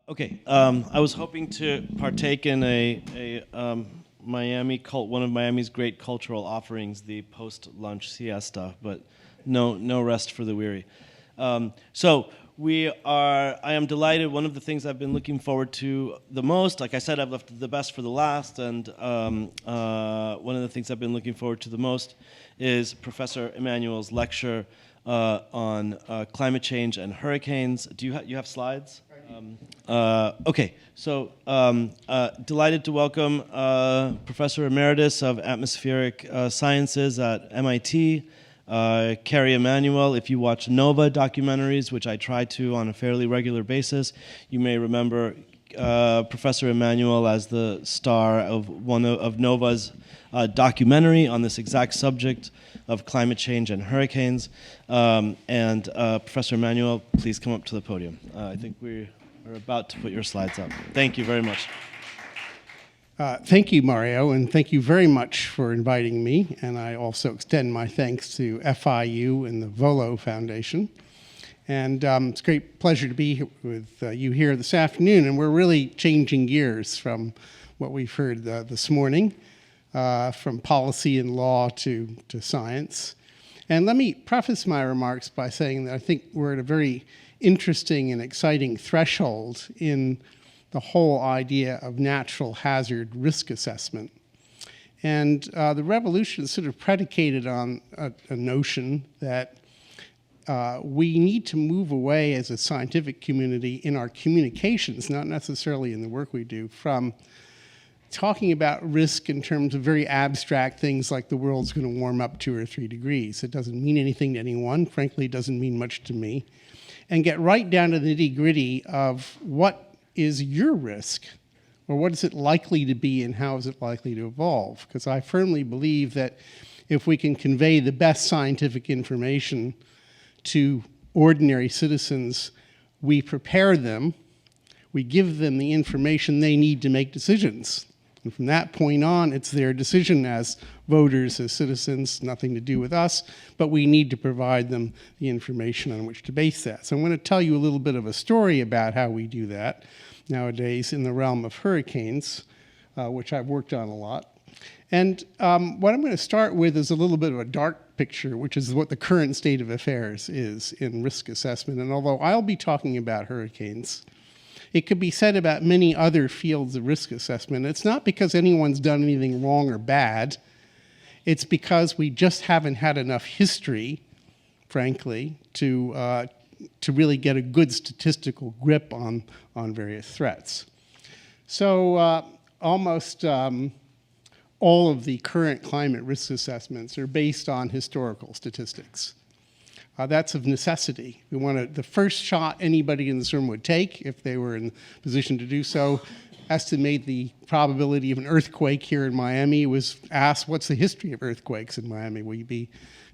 Okay, I was hoping to partake in one of Miami's great cultural offerings, the post-lunch siesta, but no rest for the weary. I am delighted. One of the things I've been looking forward to the most, like I said, I've left the best for the last, and one of the things I've been looking forward to the most is Professor Emanuel's lecture on climate change and hurricanes. You have slides? Okay, so delighted to welcome Professor Emeritus of Atmospheric Sciences at MIT, Kerry Emanuel. If you watch NOVA documentaries, which I try to on a fairly regular basis, you may remember Professor Emanuel as the star of one of NOVA's documentary on this exact subject of climate change and hurricanes. Professor Emanuel, please come up to the podium. I think we're about to put your slides up. Thank you very much. Thank you, Mario, and thank you very much for inviting me. And I also extend my thanks to FIU and the Volo Foundation. And it's a great pleasure to be with you here this afternoon. And we're really changing gears from what we've heard this morning, from policy and law to science. And let me preface my remarks by saying that I think we're at a very interesting and exciting threshold in the whole idea of natural hazard risk assessment. And the revolution is sort of predicated on a notion that we need to move away as a scientific community in our communications, not necessarily in the work we do, from talking about risk in terms of very abstract things like the world's going to warm up 2 or 3 degrees. It doesn't mean anything to anyone. Frankly, it doesn't mean much to me. And get right down to the nitty-gritty of what is your risk, or what is it likely to be, and how is it likely to evolve? Because I firmly believe that if we can convey the best scientific information to ordinary citizens, we prepare them, we give them the information they need to make decisions. And from that point on, it's their decision as voters, as citizens, nothing to do with us, but we need to provide them the information on which to base that. So I'm going to tell you a little bit of a story about how we do that nowadays in the realm of hurricanes, which I've worked on a lot. And what I'm going to start with is a little bit of a dark picture, which is what the current state of affairs is in risk assessment. And although I'll be talking about hurricanes, it could be said about many other fields of risk assessment. It's not because anyone's done anything wrong or bad. It's because we just haven't had enough history, frankly, to really get a good statistical grip on various threats. So almost all of the current climate risk assessments are based on historical statistics. That's of necessity. We want the first shot anybody in this room would take, if they were in a position to do so, estimate the probability of an earthquake here in Miami, was asked, what's the history of earthquakes in Miami? Will you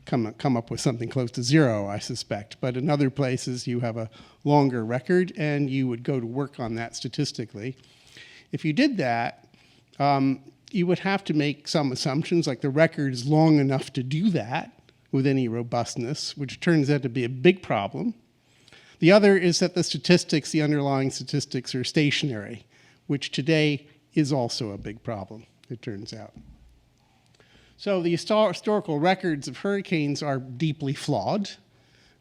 come up with something close to 0, I suspect. But in other places, you have a longer record, and you would go to work on that statistically. If you did that, you would have to make some assumptions, like the record is long enough to do that with any robustness, which turns out to be a big problem. The other is that the statistics, the underlying statistics, are stationary, which today is also a big problem, it turns out. So the historical records of hurricanes are deeply flawed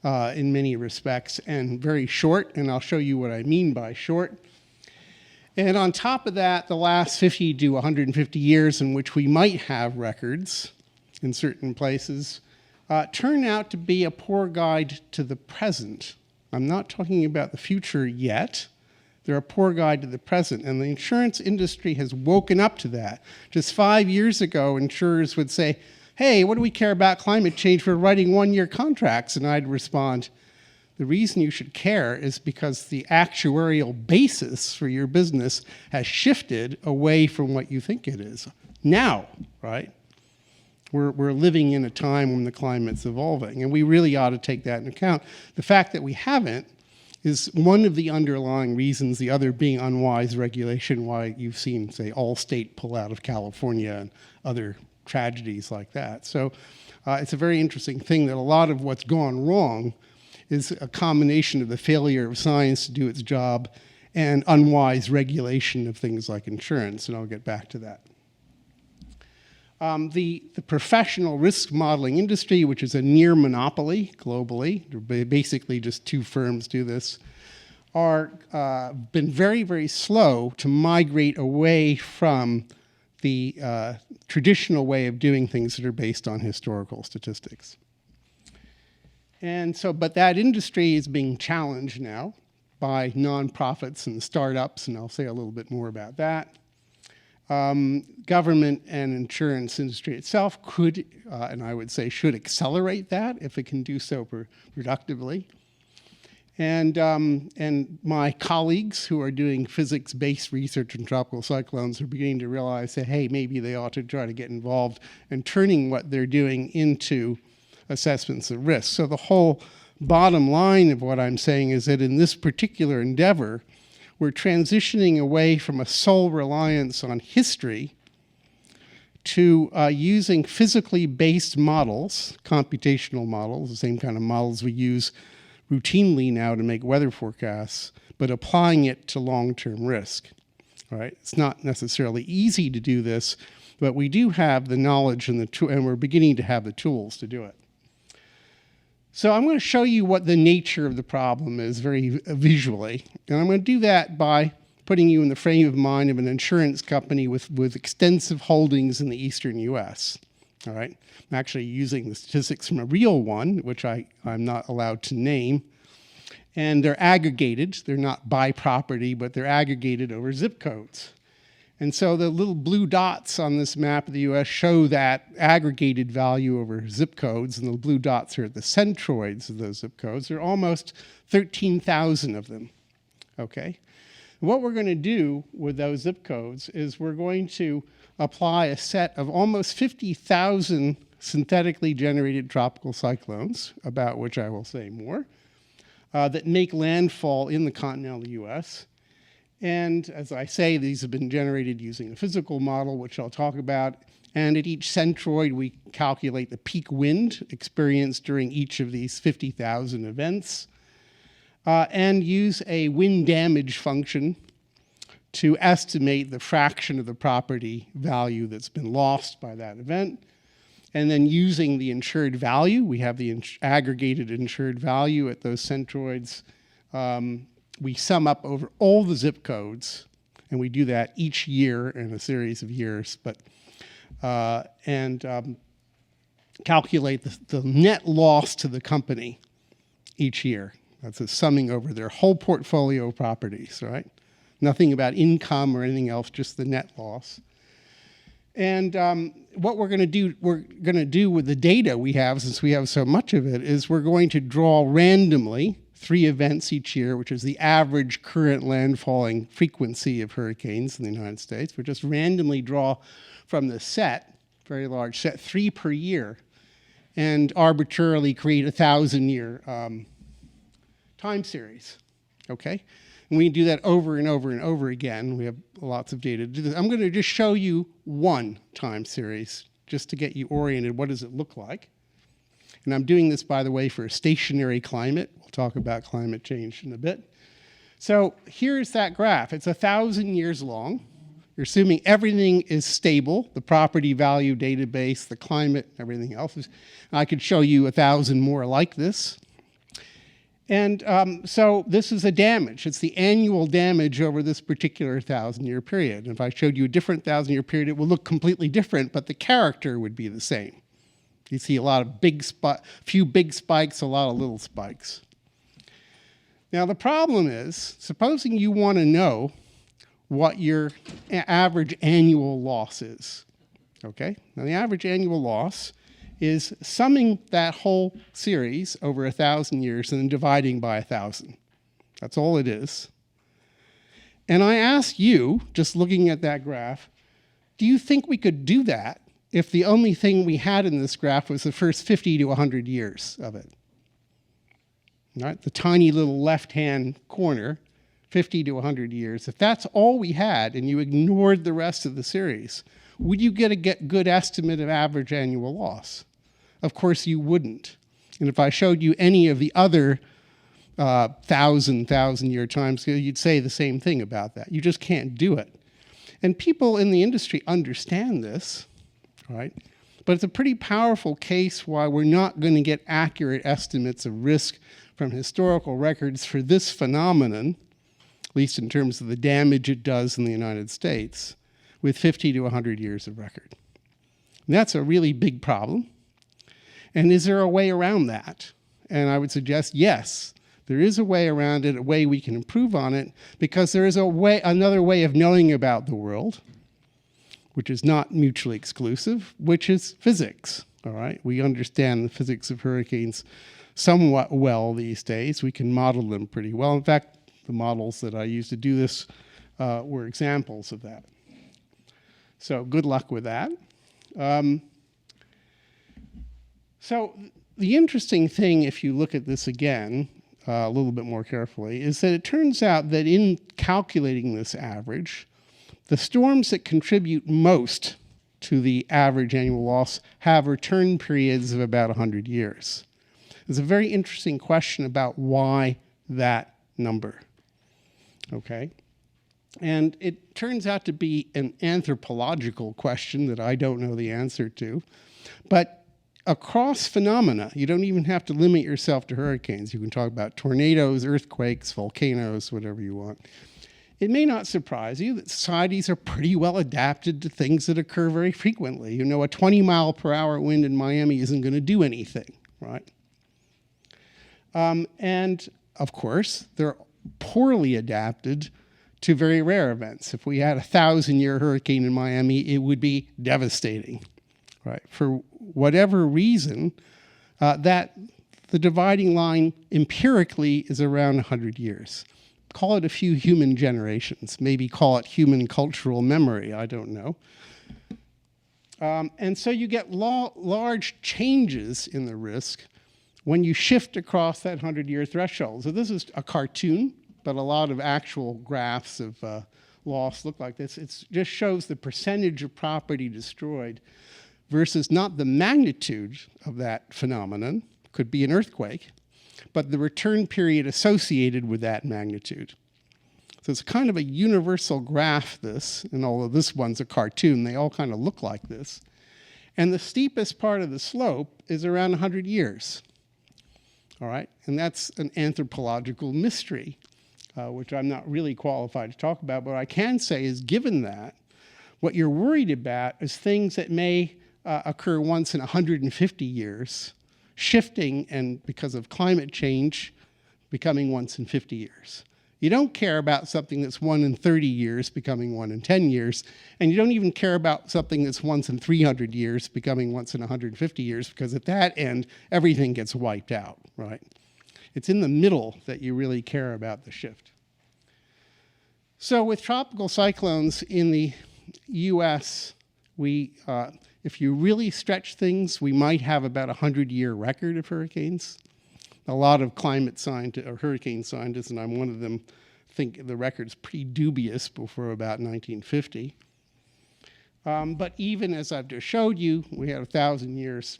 in many respects and very short, and I'll show you what I mean by short. And on top of that, the last 50 to 150 years in which we might have records in certain places turn out to be a poor guide to the present. I'm not talking about the future yet. They're a poor guide to the present, and the insurance industry has woken up to that. Just 5 years ago, insurers would say, hey, what do we care about climate change? We're writing 1-year contracts. And I'd respond, the reason you should care is because the actuarial basis for your business has shifted away from what you think it is. Now, right? We're living in a time when the climate's evolving, and we really ought to take that into account. The fact that we haven't is one of the underlying reasons, the other being unwise regulation, why you've seen, say, Allstate pull out of California and other tragedies like that. So it's a very interesting thing that a lot of what's gone wrong is a combination of the failure of science to do its job and unwise regulation of things like insurance, and I'll get back to that. The professional risk modeling industry, which is a near monopoly globally, basically just two firms do this, are been very, very slow to migrate away from the traditional way of doing things that are based on historical statistics. And so, but that industry is being challenged now by nonprofits and startups, and I'll say a little bit more about that. Government and insurance industry itself could, and I would say should accelerate that if it can do so productively. And my colleagues who are doing physics-based research in tropical cyclones are beginning to realize that, hey, maybe they ought to try to get involved in turning what they're doing into assessments of risk. So the whole bottom line of what I'm saying is that in this particular endeavor, we're transitioning away from a sole reliance on history to using physically based models, computational models, the same kind of models we use routinely now to make weather forecasts, but applying it to long-term risk. All right? It's not necessarily easy to do this, but we do have the knowledge and and we're beginning to have the tools to do it. So I'm going to show you what the nature of the problem is very visually. And I'm going to do that by putting you in the frame of mind of an insurance company with extensive holdings in the eastern US. All right? I'm actually using the statistics from a real one, which I'm not allowed to name. And they're aggregated. They're not by property, but they're aggregated over zip codes. And so the little blue dots on this map of the US show that aggregated value over zip codes, and the blue dots are at the centroids of those zip codes. There are almost 13,000 of them, okay? What we're going to do with those zip codes is we're going to apply a set of almost 50,000 synthetically generated tropical cyclones, about which I will say more, that make landfall in the continental US. And as I say, these have been generated using a physical model, which I'll talk about. And at each centroid, we calculate the peak wind experienced during each of these 50,000 events, and use a wind damage function to estimate the fraction of the property value that's been lost by that event. And then using the insured value, we have the aggregated insured value at those centroids. We sum up over all the zip codes, and we do that each year in a series of years, calculate the net loss to the company each year. That's a summing over their whole portfolio of properties, right? Nothing about income or anything else, just the net loss. And what we're going to do with the data we have, since we have so much of it, is we're going to draw randomly 3 events each year, which is the average current landfalling frequency of hurricanes in the United States. We'll just randomly draw from the set, very large set, 3 per year, and arbitrarily create a 1,000-year time series, okay? And we do that over and over and over again. We have lots of data to do this. I'm going to just show you one time series just to get you oriented. What does it look like? And I'm doing this, by the way, for a stationary climate. We'll talk about climate change in a bit. So here's that graph. It's 1,000 years long. You're assuming everything is stable, the property value database, the climate, everything else. I could show you 1,000 more like this. And so this is a damage. It's the annual damage over this particular 1,000-year period. And if I showed you a different 1,000-year period, it would look completely different, but the character would be the same. You see a lot of few big spikes, a lot of little spikes. Now the problem is, supposing you want to know what your average annual loss is, okay? Now the average annual loss is summing that whole series over 1,000 years and then dividing by 1,000. That's all it is. And I ask you, just looking at that graph, do you think we could do that if the only thing we had in this graph was the first 50 to 100 years of it? All right, the tiny little left-hand corner, 50 to 100 years. If that's all we had and you ignored the rest of the series, would you get a good estimate of average annual loss? Of course you wouldn't. And if I showed you any of the other thousand-year time scale, you'd say the same thing about that. You just can't do it. And people in the industry understand this, right? But it's a pretty powerful case why we're not going to get accurate estimates of risk from historical records for this phenomenon, at least in terms of the damage it does in the United States, with 50 to 100 years of record. And that's a really big problem. And is there a way around that? And I would suggest yes, there is a way around it, a way we can improve on it, because there is another way of knowing about the world, which is not mutually exclusive, which is physics, all right? We understand the physics of hurricanes somewhat well these days. We can model them pretty well. In fact, the models that I used to do this were examples of that. So good luck with that. So the interesting thing, if you look at this again a little bit more carefully, is that it turns out that in calculating this average, the storms that contribute most to the average annual loss have return periods of about 100 years. There's a very interesting question about why that number, okay? And it turns out to be an anthropological question that I don't know the answer to. But across phenomena, you don't even have to limit yourself to hurricanes. You can talk about tornadoes, earthquakes, volcanoes, whatever you want. It may not surprise you that societies are pretty well adapted to things that occur very frequently. You know, a 20-mile-per-hour wind in Miami isn't going to do anything, right? And, of course, they're poorly adapted to very rare events. If we had a 1,000-year hurricane in Miami, it would be devastating, right? For whatever reason, that the dividing line empirically is around 100 years. Call it a few human generations, maybe call it human cultural memory, I don't know. And so you get large changes in the risk when you shift across that 100-year threshold. So this is a cartoon, but a lot of actual graphs of loss look like this. It just shows the percentage of property destroyed versus not the magnitude of that phenomenon, could be an earthquake, but the return period associated with that magnitude. So it's kind of a universal graph, this, and although this one's a cartoon, they all kind of look like this. And the steepest part of the slope is around 100 years, all right? And that's an anthropological mystery, which I'm not really qualified to talk about, but what I can say is, given that, what you're worried about is things that may occur once in 150 years, shifting and because of climate change, becoming once in 50 years. You don't care about something that's 1 in 30 years becoming 1 in 10 years, and you don't even care about something that's once in 300 years becoming once in 150 years, because at that end, everything gets wiped out, right? It's in the middle that you really care about the shift. So with tropical cyclones in the US, if you really stretch things, we might have about a 100-year record of hurricanes. A lot of climate scientists, or hurricane scientists, and I'm one of them, think the record's pretty dubious before about 1950. But even as I've just showed you, we had 1,000 years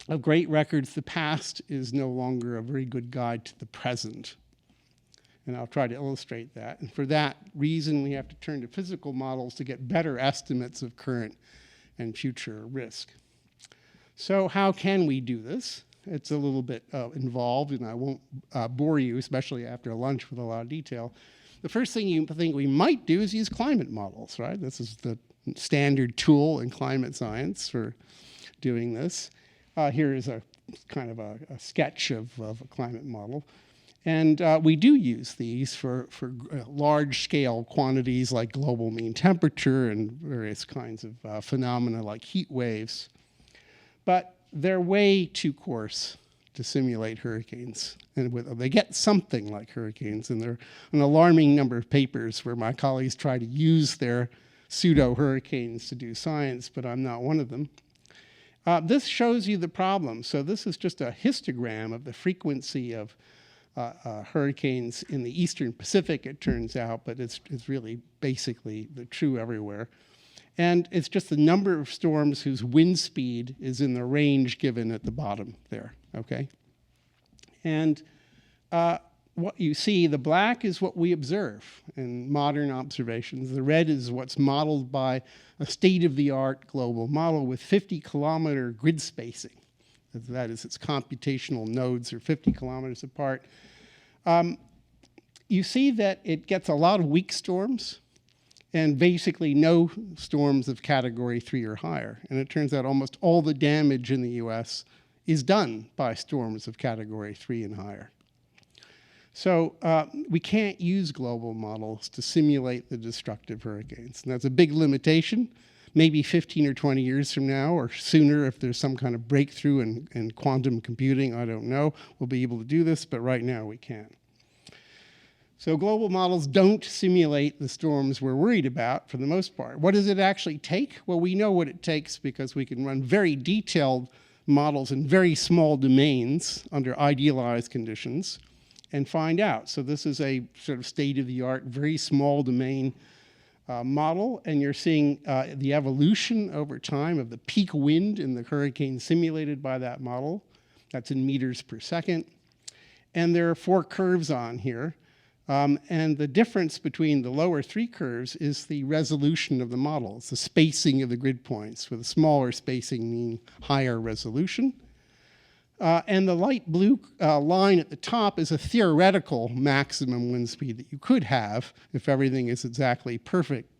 of great records. The past is no longer a very good guide to the present. And I'll try to illustrate that. And for that reason, we have to turn to physical models to get better estimates of current and future risk. So how can we do this? It's a little bit involved, and I won't bore you, especially after lunch, with a lot of detail. The first thing you think we might do is use climate models, right? This is the standard tool in climate science for doing this. Here is a kind of a sketch of a climate model. And we do use these for large-scale quantities like global mean temperature and various kinds of phenomena like heat waves. But they're way too coarse to simulate hurricanes. And they get something like hurricanes, and there are an alarming number of papers where my colleagues try to use their pseudo-hurricanes to do science, but I'm not one of them. This shows you the problem. So this is just a histogram of the frequency of hurricanes in the Eastern Pacific, it turns out, but it's really basically true everywhere. And it's just the number of storms whose wind speed is in the range given at the bottom there, okay? And what you see, the black is what we observe in modern observations. The red is what's modeled by a state-of-the-art global model with 50-kilometer grid spacing. That is, its computational nodes are 50 kilometers apart. You see that it gets a lot of weak storms and basically no storms of category 3 or higher. And it turns out almost all the damage in the US is done by storms of category 3 and higher. So we can't use global models to simulate the destructive hurricanes. And that's a big limitation. Maybe 15 or 20 years from now, or sooner if there's some kind of breakthrough in quantum computing, I don't know, we'll be able to do this, but right now we can't. So global models don't simulate the storms we're worried about for the most part. What does it actually take? Well, we know what it takes because we can run very detailed models in very small domains under idealized conditions and find out. So this is a sort of state-of-the-art, very small domain model, and you're seeing the evolution over time of the peak wind in the hurricane simulated by that model. That's in meters per second. And there are 4 curves on here. And the difference between the lower 3 curves is the resolution of the model. It's the spacing of the grid points, with a smaller spacing meaning higher resolution. And the light blue line at the top is a theoretical maximum wind speed that you could have if everything is exactly perfect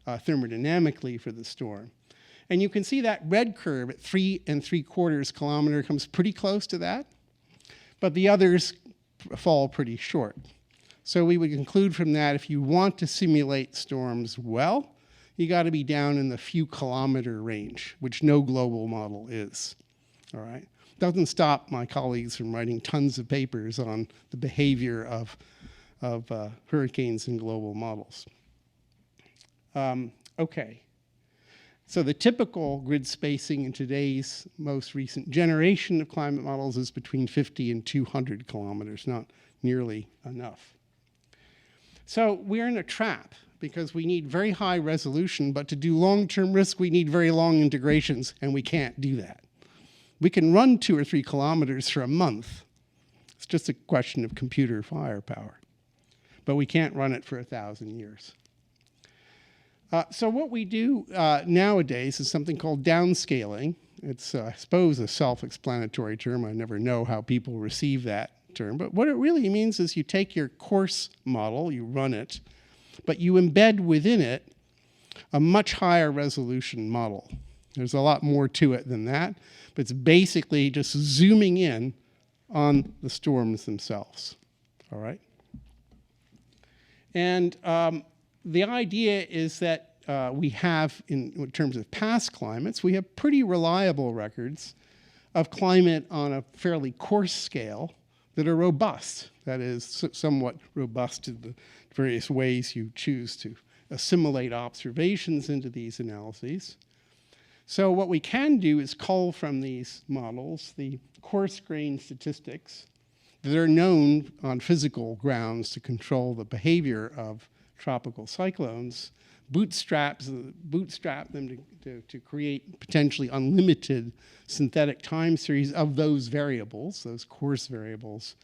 thermodynamically for the storm. And you can see that red curve at 3 3/4 kilometer comes pretty close to that, but the others fall pretty short. So we would conclude from that, if you want to simulate storms well, you got to be down in the few kilometer range, which no global model is, all right? Doesn't stop my colleagues from writing tons of papers on the behavior of hurricanes in global models. Okay, so the typical grid spacing in today's most recent generation of climate models is between 50 and 200 kilometers, not nearly enough. So we're in a trap because we need very high resolution, but to do long-term risk, we need very long integrations, and we can't do that. We can run 2 or 3 kilometers for a month. It's just a question of computer firepower. But we can't run it for 1,000 years. So what we do nowadays is something called downscaling. It's, I suppose, a self-explanatory term. I never know how people receive that term. But what it really means is you take your coarse model, you run it, but you embed within it a much higher resolution model. There's a lot more to it than that, but it's basically just zooming in on the storms themselves, all right? And the idea is that we have, in terms of past climates, we have pretty reliable records of climate on a fairly coarse scale that are robust, that is, somewhat robust to the various ways you choose to assimilate observations into these analyses. So what we can do is cull from these models the coarse-grained statistics that are known on physical grounds to control the behavior of tropical cyclones, bootstrap them to create potentially unlimited synthetic time series of those variables, those coarse variables.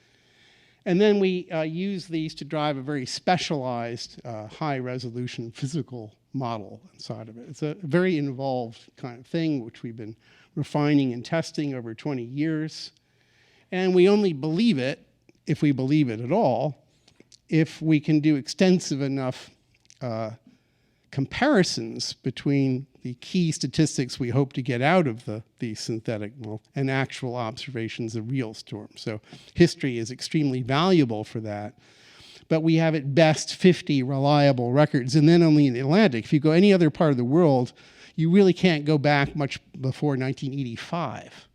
And then we use these to drive a very specialized, high-resolution physical model inside of it. It's a very involved kind of thing, which we've been refining and testing over 20 years. And we only believe it, if we believe it at all, if we can do extensive enough comparisons between the key statistics we hope to get out of the synthetic model and actual observations of real storms. So history is extremely valuable for that. But we have at best 50 reliable records, and then only in the Atlantic. If you go any other part of the world, you really can't go back much before 1985.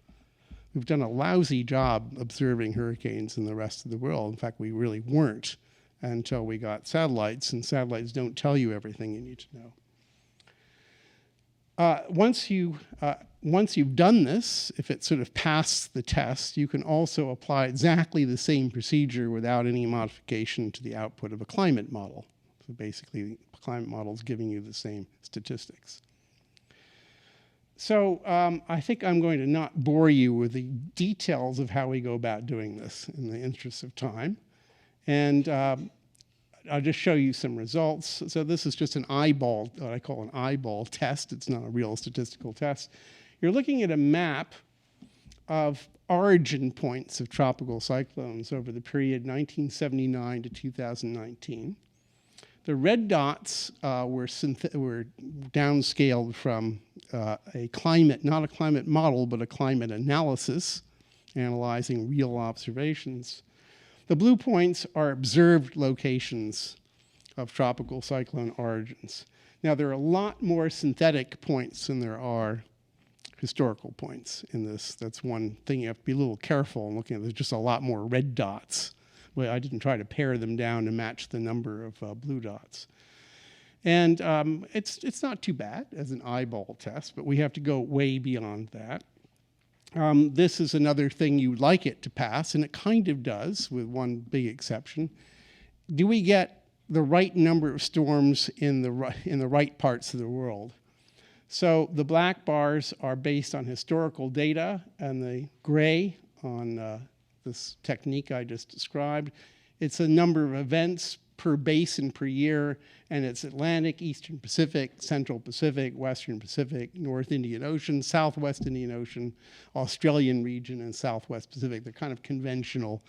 We've done a lousy job observing hurricanes in the rest of the world. In fact, we really weren't until we got satellites, and satellites don't tell you everything you need to know. Once you've done this, if it sort of passed the test, you can also apply exactly the same procedure without any modification to the output of a climate model. So basically, the climate model is giving you the same statistics. So I think I'm going to not bore you with the details of how we go about doing this in the interest of time. And I'll just show you some results. So this is just an eyeball, what I call an eyeball test. It's not a real statistical test. You're looking at a map of origin points of tropical cyclones over the period 1979 to 2019. The red dots were downscaled from a climate, not a climate model, but a climate analysis, analyzing real observations. The blue points are observed locations of tropical cyclone origins. Now, there are a lot more synthetic points than there are historical points in this. That's one thing you have to be a little careful in looking at. There's just a lot more red dots. Well, I didn't try to pare them down to match the number of blue dots. And it's not too bad as an eyeball test, but we have to go way beyond that. This is another thing you'd like it to pass, and it kind of does, with one big exception. Do we get the right number of storms in the right parts of the world? So the black bars are based on historical data, and the gray on this technique I just described. It's a number of events per basin per year, and it's Atlantic, Eastern Pacific, Central Pacific, Western Pacific, North Indian Ocean, Southwest Indian Ocean, Australian region, and Southwest Pacific. They're kind of conventional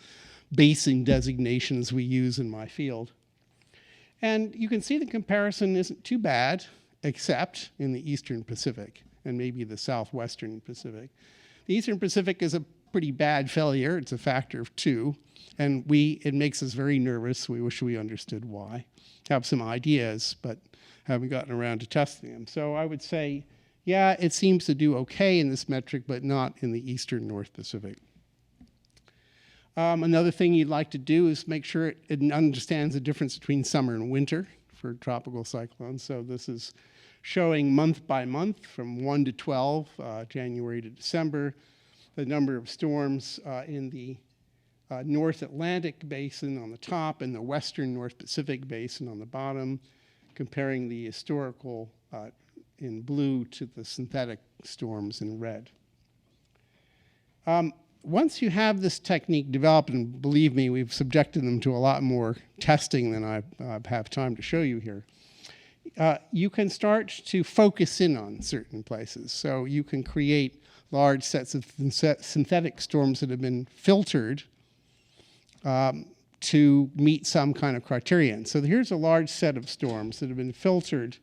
basin designations we use in my field. And you can see the comparison isn't too bad, except in the Eastern Pacific and maybe the Southwestern Pacific. The Eastern Pacific is a pretty bad failure. It's a factor of 2. And it makes us very nervous. We wish we understood why. Have some ideas, but haven't gotten around to testing them. So I would say, yeah, it seems to do okay in this metric, but not in the Eastern North Pacific. Another thing you'd like to do is make sure it understands the difference between summer and winter for tropical cyclones. So this is showing month by month from 1 to 12, January to December, the number of storms in the North Atlantic basin on the top and the Western North Pacific basin on the bottom, comparing the historical in blue to the synthetic storms in red. Once you have this technique developed, and believe me, we've subjected them to a lot more testing than I have time to show you here, you can start to focus in on certain places. So you can create large sets of synthetic storms that have been filtered to meet some kind of criterion. So here's a large set of storms that have been filtered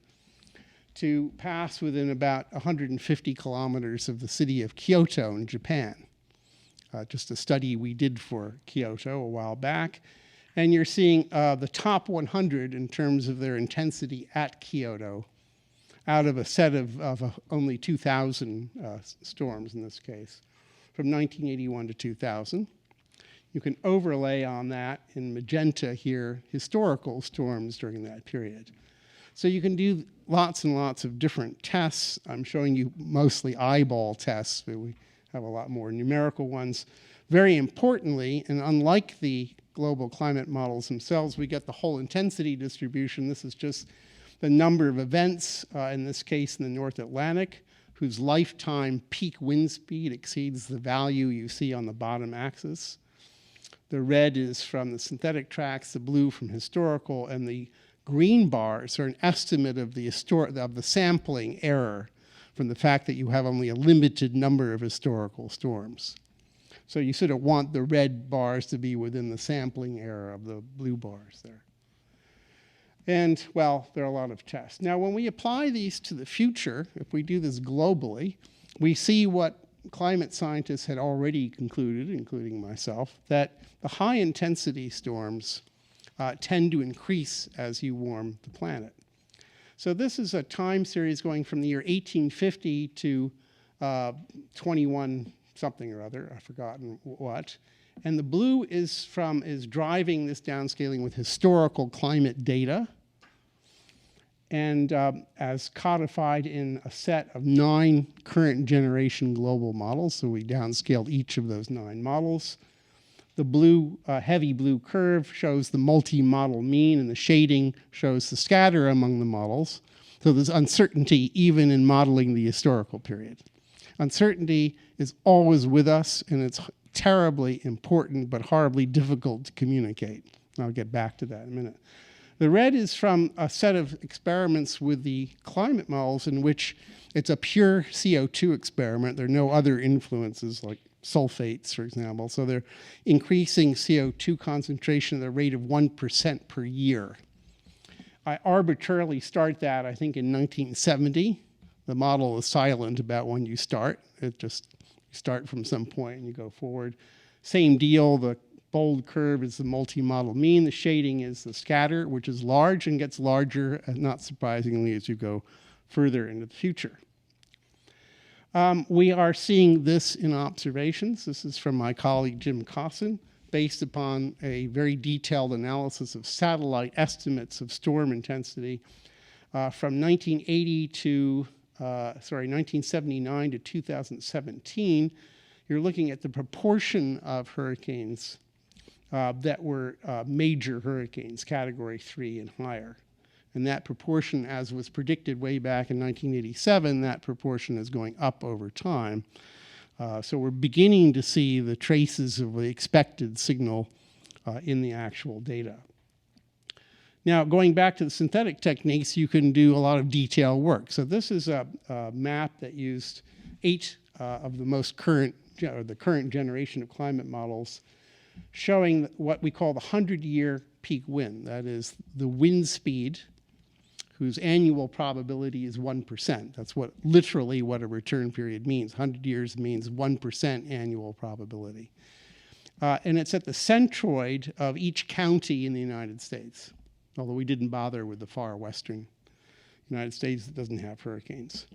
to pass within about 150 kilometers of the city of Kyoto in Japan. Just a study we did for Kyoto a while back. And you're seeing the top 100 in terms of their intensity at Kyoto out of a set of only 2,000 storms in this case, from 1981 to 2000. You can overlay on that in magenta here historical storms during that period. So you can do lots and lots of different tests. I'm showing you mostly eyeball tests, but we have a lot more numerical ones. Very importantly, and unlike the global climate models themselves, we get the whole intensity distribution. This is just the number of events, in this case in the North Atlantic, whose lifetime peak wind speed exceeds the value you see on the bottom axis. The red is from the synthetic tracks, the blue from historical, and the green bars are an estimate of the sampling error from the fact that you have only a limited number of historical storms. So you sort of want the red bars to be within the sampling error of the blue bars there. And, well, there are a lot of tests. Now, when we apply these to the future, if we do this globally, we see what climate scientists had already concluded, including myself, that the high-intensity storms tend to increase as you warm the planet. So this is a time series going from the year 1850 to 21 something or other, I've forgotten what. And the blue is driving this downscaling with historical climate data, and as codified in a set of 9 current generation global models. So we downscaled each of those 9 models. The blue, heavy blue curve shows the multi-model mean, and the shading shows the scatter among the models. So there's uncertainty even in modeling the historical period. Uncertainty is always with us, and it's terribly important but horribly difficult to communicate. I'll get back to that in a minute. The red is from a set of experiments with the climate models in which it's a pure CO2 experiment. There are no other influences like sulfates, for example. So they're increasing CO2 concentration at a rate of 1% per year. I arbitrarily start that, I think, in 1970. The model is silent about when you start. It just, you start from some point and you go forward. Same deal, the bold curve is the multi-model mean. The shading is the scatter, which is large and gets larger, not surprisingly, as you go further into the future. We are seeing this in observations. This is from my colleague Jim Cosson, based upon a very detailed analysis of satellite estimates of storm intensity from 1979 to 2017. You're looking at the proportion of hurricanes that were major hurricanes, category 3 and higher. And that proportion, as was predicted way back in 1987, that proportion is going up over time. So we're beginning to see the traces of the expected signal in the actual data. Now, going back to the synthetic techniques, you can do a lot of detailed work. So this is a map that used 8 of the most current, or the current generation of climate models, showing what we call the 100-year peak wind. That is the wind speed whose annual probability is 1%. That's what literally what a return period means. 100 years means 1% annual probability. And it's at the centroid of each county in the United States, although we didn't bother with the far western United States that doesn't have hurricanes.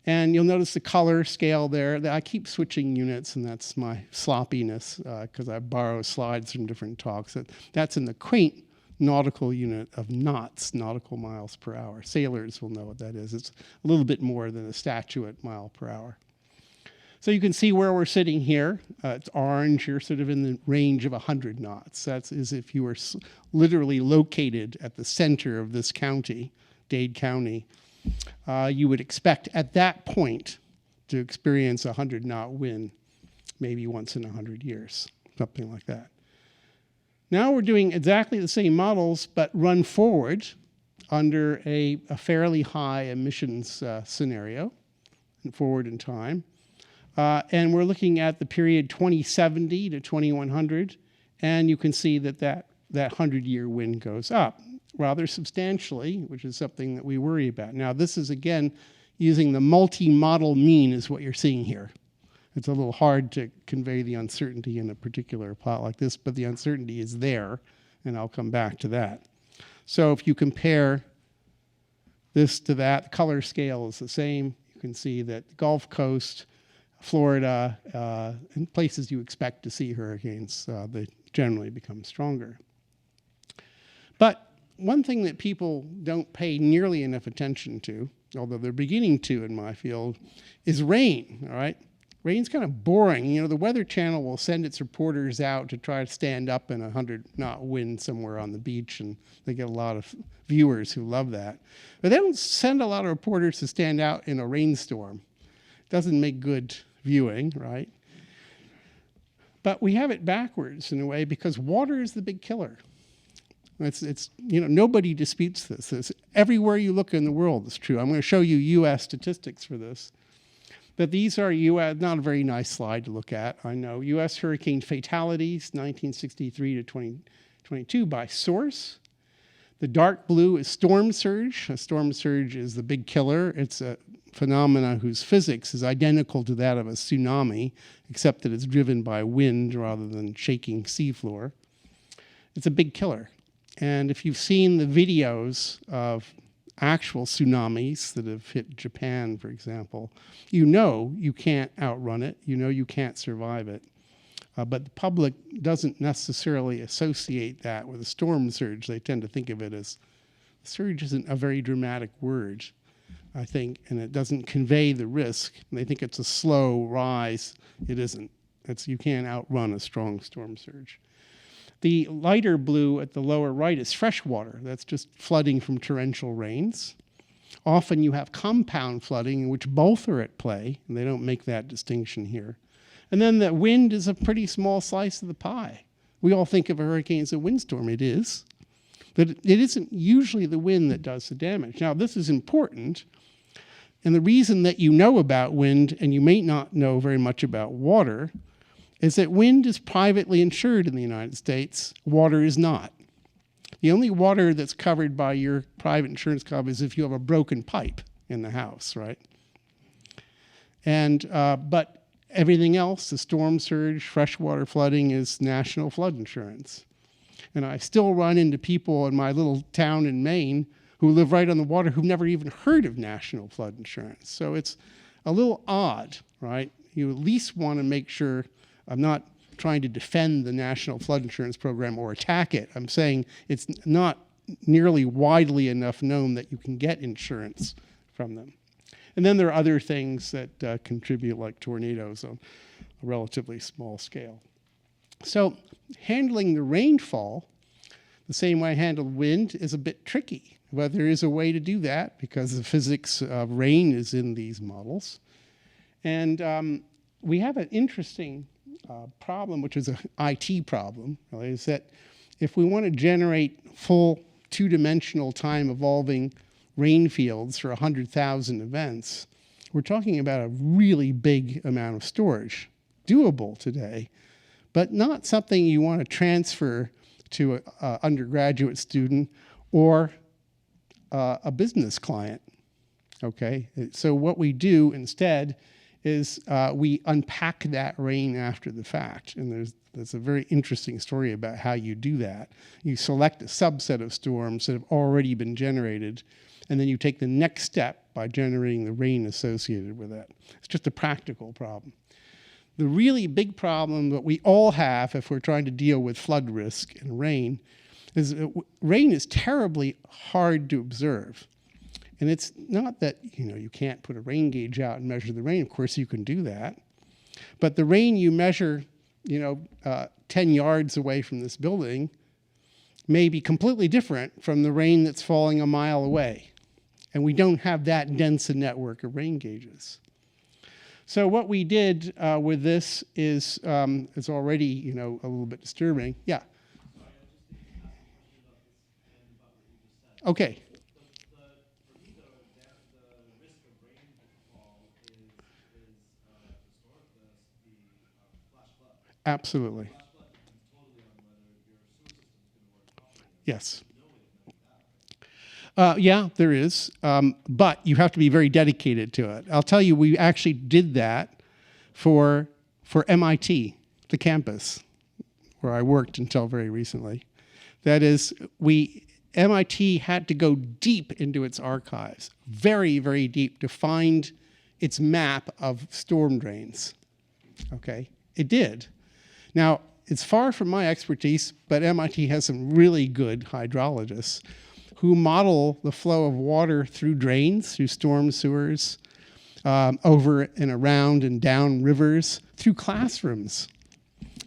And you'll notice the color scale there. I keep switching units, and that's my sloppiness, because I borrow slides from different talks. That's in the quaint nautical unit of knots, nautical miles per hour. Sailors will know what that is. It's a little bit more than a statuette mile per hour. So you can see where we're sitting here. It's orange. You're sort of in the range of 100 knots. That's as if you were literally located at the center of this county, Dade County. You would expect at that point to experience a 100-knot wind maybe once in 100 years, something like that. Now we're doing exactly the same models, but run forward under a fairly high emissions scenario, and forward in time. And we're looking at the period 2070 to 2100, and you can see that that 100-year wind goes up rather substantially, which is something that we worry about. Now, this is, again, using the multi-model mean is what you're seeing here. It's a little hard to convey the uncertainty in a particular plot like this, but the uncertainty is there, and I'll come back to that. So if you compare this to that, the color scale is the same. You can see that Gulf Coast, Florida, and places you expect to see hurricanes, they generally become stronger. But one thing that people don't pay nearly enough attention to, although they're beginning to in my field, is rain, all right? Rain's kind of boring. You know, the Weather Channel will send its reporters out to try to stand up in a 100-knot wind somewhere on the beach, and they get a lot of viewers who love that. But they don't send a lot of reporters to stand out in a rainstorm. It doesn't make good viewing, right? But we have it backwards in a way because water is the big killer. It's you know, nobody disputes this. It's everywhere you look in the world, it's true. I'm going to show you U.S. statistics for this. But these are U.S., not a very nice slide to look at, I know. U.S. hurricane fatalities, 1963 to 2022 by source. The dark blue is storm surge. A storm surge is the big killer. It's a phenomena whose physics is identical to that of a tsunami, except that it's driven by wind rather than shaking seafloor. It's a big killer. And if you've seen the videos of actual tsunamis that have hit Japan, for example, you know you can't outrun it. You know you can't survive it. But the public doesn't necessarily associate that with a storm surge. They tend to think of it as, surge isn't a very dramatic word, I think, and it doesn't convey the risk. They think it's a slow rise. It isn't. You can't outrun a strong storm surge. The lighter blue at the lower right is freshwater. That's just flooding from torrential rains. Often you have compound flooding in which both are at play, and they don't make that distinction here. And then the wind is a pretty small slice of the pie. We all think of a hurricane as a windstorm. It is. But it isn't usually the wind that does the damage. Now, this is important. And the reason that you know about wind and you may not know very much about water is that wind is privately insured in the United States. Water is not. The only water that's covered by your private insurance cover is if you have a broken pipe in the house, right? And, but everything else, the storm surge, freshwater flooding, is national flood insurance. And I still run into people in my little town in Maine who live right on the water who've never even heard of national flood insurance. So it's a little odd, right? You at least want to make sure. I'm not trying to defend the National Flood Insurance Program or attack it. I'm saying it's not nearly widely enough known that you can get insurance from them. And then there are other things that contribute, like tornadoes on a relatively small scale. So handling the rainfall, the same way I handle wind, is a bit tricky. But there is a way to do that because the physics of rain is in these models. And we have an interesting problem, which is an IT problem, really, is that if we want to generate full two-dimensional time evolving rain fields for 100,000 events, we're talking about a really big amount of storage. Doable today, but not something you want to transfer to an undergraduate student or a business client, okay? So what we do instead is we unpack that rain after the fact. And there's a very interesting story about how you do that. You select a subset of storms that have already been generated, and then you take the next step by generating the rain associated with that. It's just a practical problem. The really big problem that we all have if we're trying to deal with flood risk and rain is that rain is terribly hard to observe. And it's not that, you can't put a rain gauge out and measure the rain. Of course, you can do that. But the rain you measure, 10 yards away from this building may be completely different from the rain that's falling a mile away. And we don't have that dense a network of rain gauges. So what we did with this is already, a little bit disturbing. Yeah. Okay. Absolutely. Yes. Yeah, there is. But you have to be very dedicated to it. I'll tell you, we actually did that for MIT, the campus, where I worked until very recently. That is, MIT had to go deep into its archives, very, very deep, to find its map of storm drains. Okay? It did. Now, it's far from my expertise, but MIT has some really good hydrologists who model the flow of water through drains, through storm sewers, over and around and down rivers, through classrooms.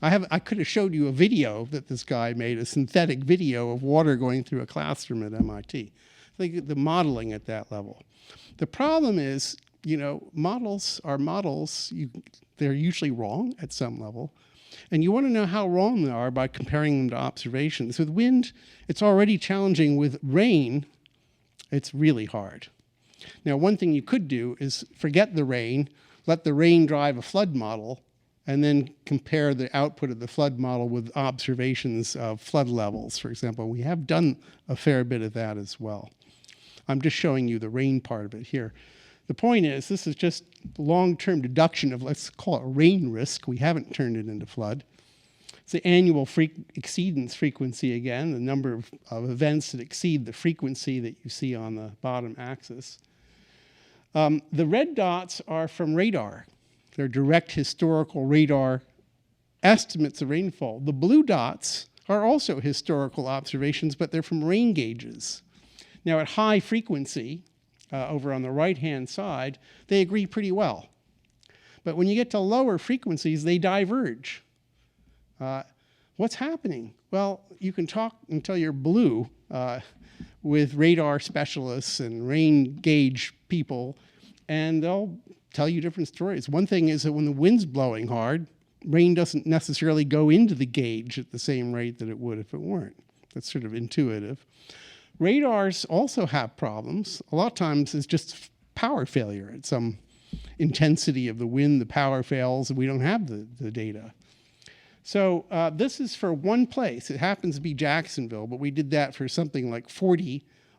I could have showed you a video that this guy made, a synthetic video of water going through a classroom at MIT. I think the modeling at that level. The problem is, models are models. They're usually wrong at some level. And you want to know how wrong they are by comparing them to observations. With wind, it's already challenging. With rain, it's really hard. Now, one thing you could do is forget the rain, let the rain drive a flood model, and then compare the output of the flood model with observations of flood levels, for example. We have done a fair bit of that as well. I'm just showing you the rain part of it here. The point is, this is just long-term deduction of, let's call it rain risk. We haven't turned it into flood. It's the annual exceedance frequency again, the number of events that exceed the frequency that you see on the bottom axis. The red dots are from radar. They're direct historical radar estimates of rainfall. The blue dots are also historical observations, but they're from rain gauges. Now, at high frequency, over on the right-hand side, they agree pretty well. But when you get to lower frequencies, they diverge. What's happening? Well, you can talk until you're blue with radar specialists and rain gauge people, and they'll tell you different stories. One thing is that when the wind's blowing hard, rain doesn't necessarily go into the gauge at the same rate that it would if it weren't. That's sort of intuitive. Radars also have problems. A lot of times it's just power failure at some intensity of the wind, the power fails, and we don't have the data. So this is for one place. It happens to be Jacksonville, but we did that for something like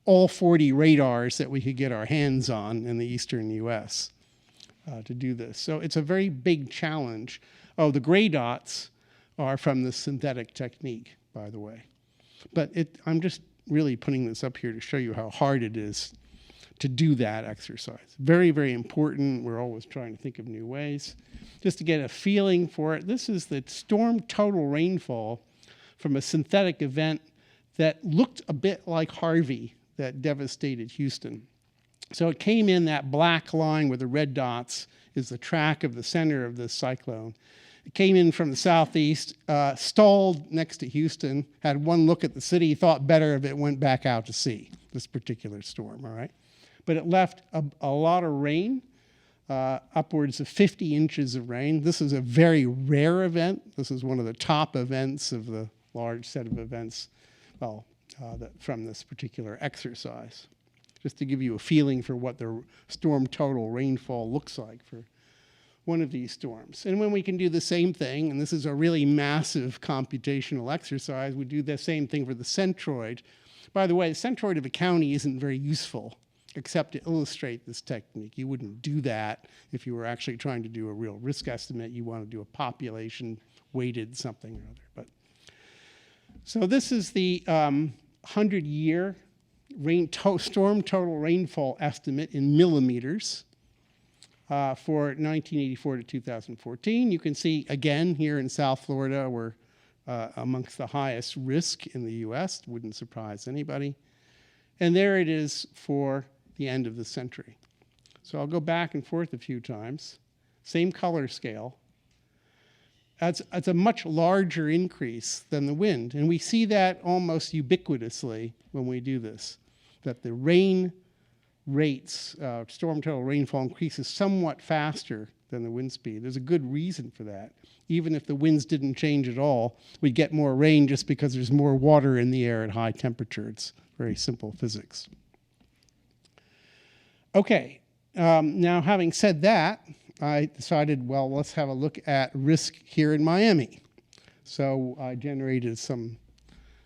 all 40 radars that we could get our hands on in the eastern US to do this. So it's a very big challenge. Oh, the gray dots are from the synthetic technique, by the way. But I'm just really putting this up here to show you how hard it is to do that exercise. Very, very important. We're always trying to think of new ways. Just to get a feeling for it, this is the storm total rainfall from a synthetic event that looked a bit like Harvey that devastated Houston. So it came in, that black line with the red dots is the track of the center of this cyclone. It came in from the southeast, stalled next to Houston, had one look at the city, thought better of it, went back out to sea, this particular storm, all right? But it left a lot of rain, upwards of 50 inches of rain. This is a very rare event. This is one of the top events of the large set of events, from this particular exercise. Just to give you a feeling for what the storm total rainfall looks like for one of these storms. And when we can do the same thing, and this is a really massive computational exercise, we do the same thing for the centroid. By the way, the centroid of a county isn't very useful, except to illustrate this technique. You wouldn't do that if you were actually trying to do a real risk estimate. You want to do a population weighted something or other. So this is the 100-year storm total rainfall estimate in millimeters for 1984 to 2014. You can see, again, here in South Florida, we're amongst the highest risk in the US. Wouldn't surprise anybody. And there it is for the end of the century. So I'll go back and forth a few times. Same color scale. It's a much larger increase than the wind. And we see that almost ubiquitously when we do this, that the rain rates, storm total rainfall increases somewhat faster than the wind speed. There's a good reason for that. Even if the winds didn't change at all, we'd get more rain just because there's more water in the air at high temperature. It's very simple physics. Okay, now having said that, I decided, well, let's have a look at risk here in Miami. So I generated some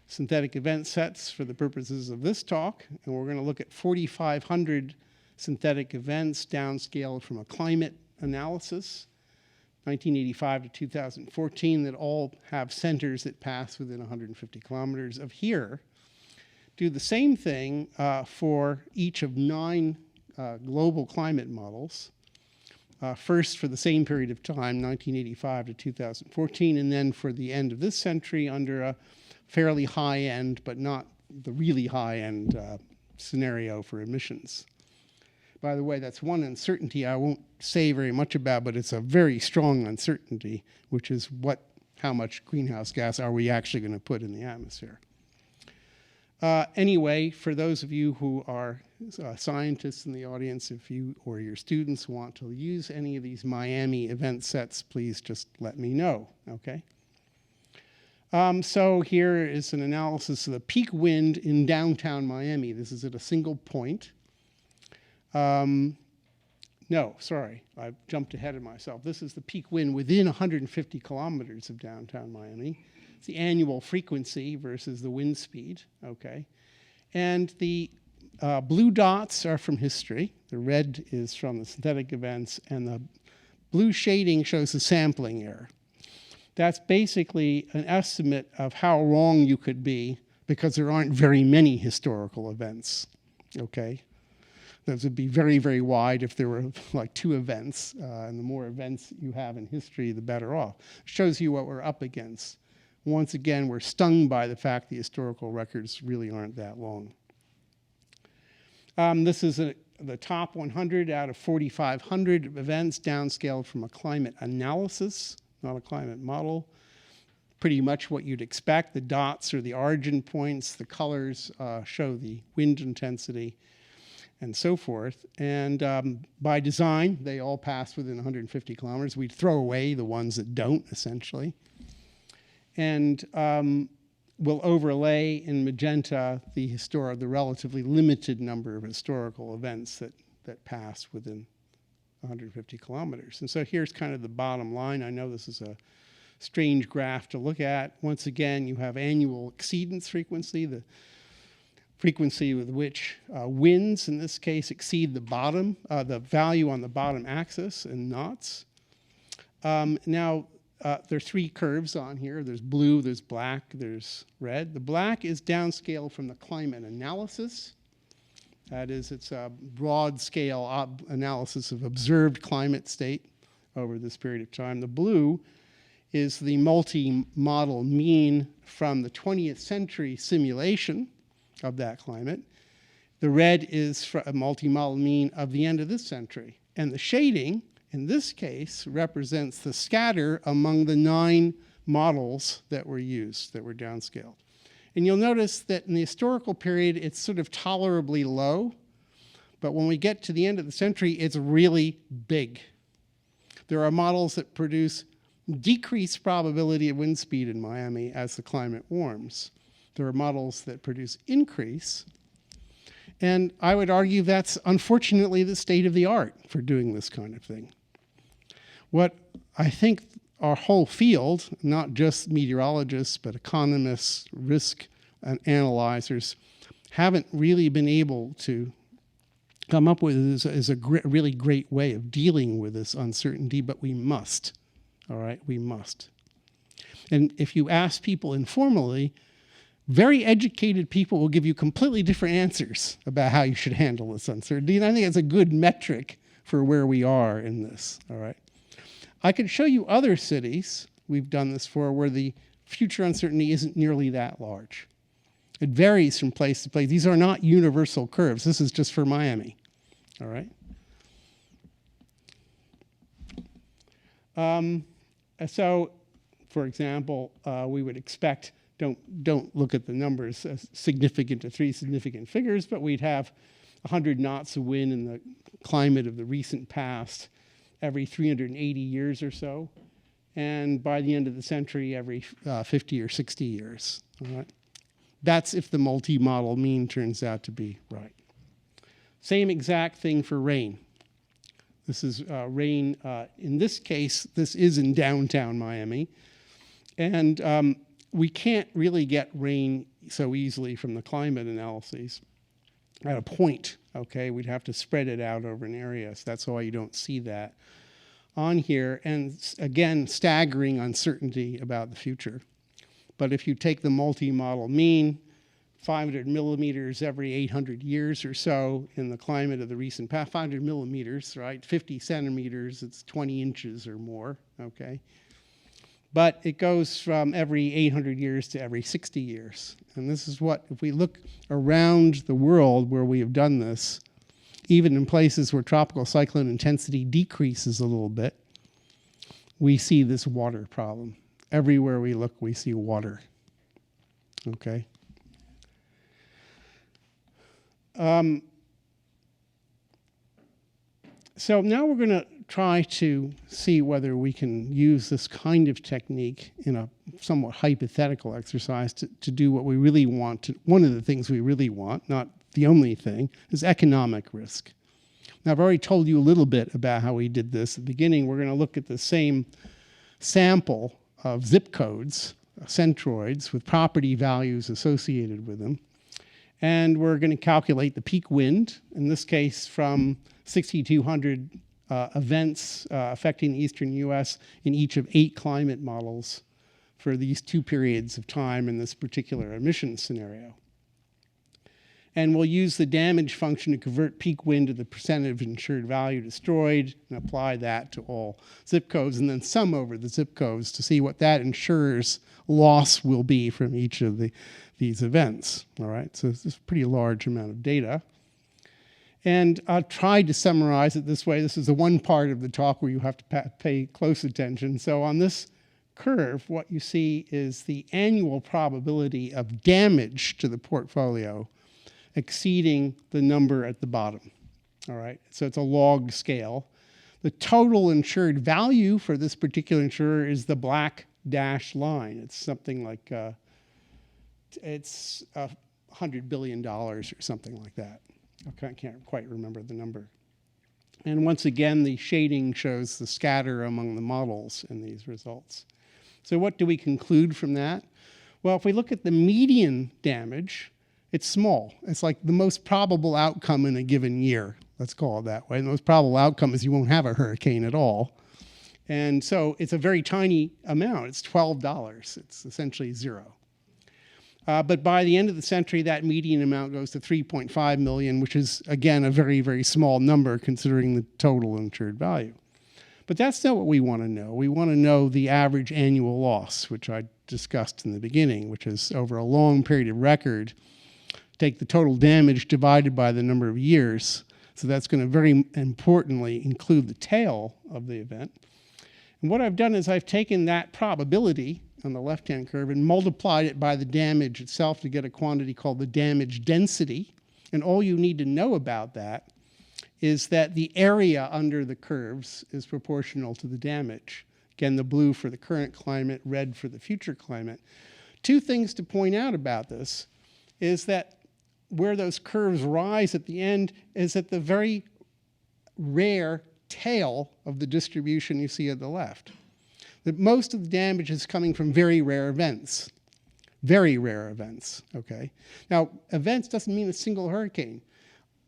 synthetic event sets for the purposes of this talk, and we're going to look at 4,500 synthetic events downscaled from a climate analysis, 1985 to 2014, that all have centers that pass within 150 kilometers of here. Do the same thing for each of 9 global climate models. First for the same period of time, 1985 to 2014, and then for the end of this century under a fairly high-end, but not the really high-end scenario for emissions. By the way, that's one uncertainty I won't say very much about, but it's a very strong uncertainty, which is how much greenhouse gas are we actually going to put in the atmosphere. Anyway, for those of you who are scientists in the audience, if you or your students want to use any of these Miami event sets, please just let me know, okay? So here is an analysis of the peak wind in downtown Miami. This is at a single point. No, sorry, I jumped ahead of myself. This is the peak wind within 150 kilometers of downtown Miami. It's the annual frequency versus the wind speed, okay? And the blue dots are from history. The red is from the synthetic events, and the blue shading shows the sampling error. That's basically an estimate of how wrong you could be because there aren't very many historical events, okay? Those would be very, very wide if there were like 2 events, and the more events you have in history, the better off. It shows you what we're up against. Once again, we're stung by the fact the historical records really aren't that long. This is the top 100 out of 4,500 events downscaled from a climate analysis, not a climate model. Pretty much what you'd expect. The dots are the origin points. The colors show the wind intensity. and so forth. And by design, they all pass within 150 kilometers. We'd throw away the ones that don't, essentially. And we'll overlay in magenta the relatively limited number of historical events that pass within 150 kilometers. And so here's kind of the bottom line. I know this is a strange graph to look at. Once again, you have annual exceedance frequency, the frequency with which winds, in this case, exceed the value on the bottom axis in knots. Now, there are three curves on here. There's blue, there's black, there's red. The black is downscaled from the climate analysis. That is, it's a broad scale analysis of observed climate state over this period of time. The blue is the multi-model mean from the 20th century simulation of that climate. The red is a multi-model mean of the end of this century. And the shading, in this case, represents the scatter among the 9 models that were used, that were downscaled. And you'll notice that in the historical period, it's sort of tolerably low. But when we get to the end of the century, it's really big. There are models that produce decreased probability of wind speed in Miami as the climate warms. There are models that produce increase. And I would argue that's unfortunately the state of the art for doing this kind of thing. What I think our whole field, not just meteorologists, but economists, risk analyzers, haven't really been able to come up with is a really great way of dealing with this uncertainty, but we must, all right, we must. And if you ask people informally, very educated people will give you completely different answers about how you should handle this uncertainty, and I think it's a good metric for where we are in this, all right? I could show you other cities we've done this for where the future uncertainty isn't nearly that large. It varies from place to place. These are not universal curves. This is just for Miami, all right? So, for example, we would expect, don't look at the numbers as significant to 3 significant figures, but we'd have 100 knots of wind in the climate of the recent past every 380 years or so, and by the end of the century, every 50 or 60 years. All right? That's if the multi-model mean turns out to be right. Same exact thing for rain. This is rain. In this case, this is in downtown Miami, and we can't really get rain so easily from the climate analyses at a point, okay? We'd have to spread it out over an area, so that's why you don't see that on here. And again, staggering uncertainty about the future. But if you take the multi-model mean, 500 millimeters every 800 years or so in the climate of the recent past, 500 millimeters, right? 50 centimeters, it's 20 inches or more, okay? But it goes from every 800 years to every 60 years. And this is what, if we look around the world where we have done this, even in places where tropical cyclone intensity decreases a little bit, we see this water problem. Everywhere we look, we see water, okay? So now we're going to try to see whether we can use this kind of technique in a somewhat hypothetical exercise to do what we really want to. One of the things we really want, not the only thing, is economic risk. Now, I've already told you a little bit about how we did this. At the beginning, we're going to look at the same sample of zip codes, centroids, with property values associated with them. And we're going to calculate the peak wind, in this case from 6,200 events affecting the eastern US in each of 8 climate models for these 2 periods of time in this particular emission scenario. And we'll use the damage function to convert peak wind to the percentage of insured value destroyed and apply that to all zip codes, and then sum over the zip codes to see what that insurer's loss will be from each of these events. All right, so this is a pretty large amount of data. And I'll try to summarize it this way. This is the one part of the talk where you have to pay close attention. So on this curve, what you see is the annual probability of damage to the portfolio exceeding the number at the bottom. All right, so it's a log scale. The total insured value for this particular insurer is the black dashed line. It's something like, it's $100 billion or something like that. Okay, I can't quite remember the number. And once again, the shading shows the scatter among the models in these results. So what do we conclude from that? Well, if we look at the median damage, it's small. It's like the most probable outcome in a given year. Let's call it that way. The most probable outcome is you won't have a hurricane at all. And so it's a very tiny amount. It's $12. It's essentially zero. But by the end of the century, that median amount goes to 3.5 million, which is, again, a very, very small number considering the total insured value. But that's not what we want to know. We want to know the average annual loss, which I discussed in the beginning, which is over a long period of record, take the total damage divided by the number of years. So that's going to very importantly include the tail of the event. And what I've done is I've taken that probability on the left-hand curve and multiplied it by the damage itself to get a quantity called the damage density. And all you need to know about that is that the area under the curves is proportional to the damage. Again, the blue for the current climate, red for the future climate. Two things to point out about this is that where those curves rise at the end is at the very rare tail of the distribution you see at the left. That most of the damage is coming from very rare events. Very rare events, okay? Now, events doesn't mean a single hurricane.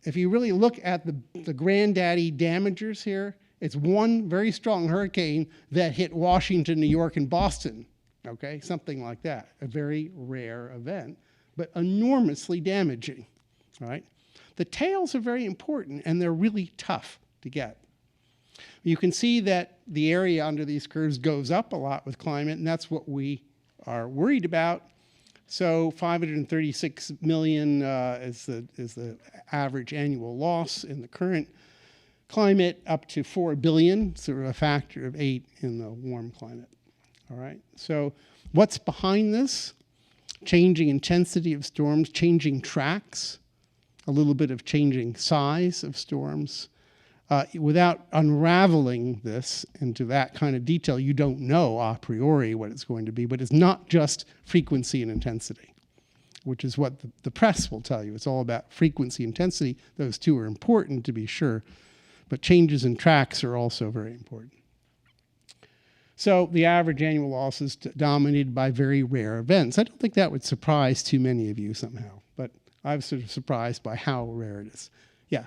If you really look at the granddaddy damagers here, it's one very strong hurricane that hit Washington, New York, and Boston, okay? Something like that, a very rare event, but enormously damaging, all right? The tails are very important, and they're really tough to get. You can see that the area under these curves goes up a lot with climate, and that's what we are worried about. So 536 million is the average annual loss in the current climate, up to 4 billion, sort of a factor of 8 in the warm climate. All right, so what's behind this? Changing intensity of storms, changing tracks, a little bit of changing size of storms. Without unraveling this into that kind of detail, you don't know a priori what it's going to be, but it's not just frequency and intensity, which is what the press will tell you. It's all about frequency, intensity. Those two are important to be sure, but changes in tracks are also very important. So the average annual loss is dominated by very rare events. I don't think that would surprise too many of you somehow, but I was sort of surprised by how rare it is. Yeah.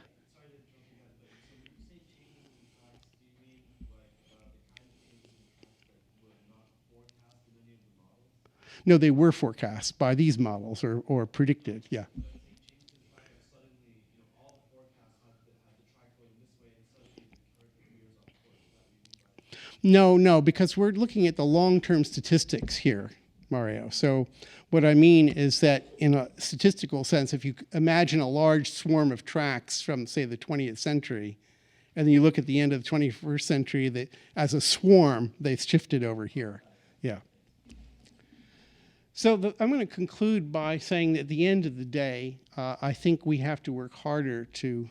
No, they were forecast by these models or predicted, yeah. No, because we're looking at the long-term statistics here, Mario. So what I mean is that in a statistical sense, if you imagine a large swarm of tracks from, say, the 20th century, and then you look at the end of the 21st century, that as a swarm, they've shifted over here, yeah. So I'm going to conclude by saying that at the end of the day, I think we have to work harder to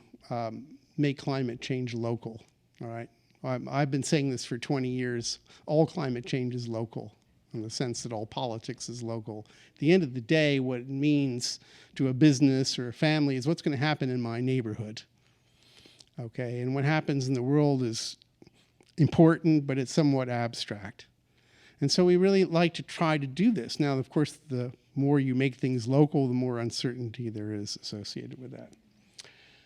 make climate change local, all right? I've been saying this for 20 years. All climate change is local in the sense that all politics is local. At the end of the day, what it means to a business or a family is what's going to happen in my neighborhood, okay? And what happens in the world is important, but it's somewhat abstract. And so we really like to try to do this. Now, of course, the more you make things local, the more uncertainty there is associated with that.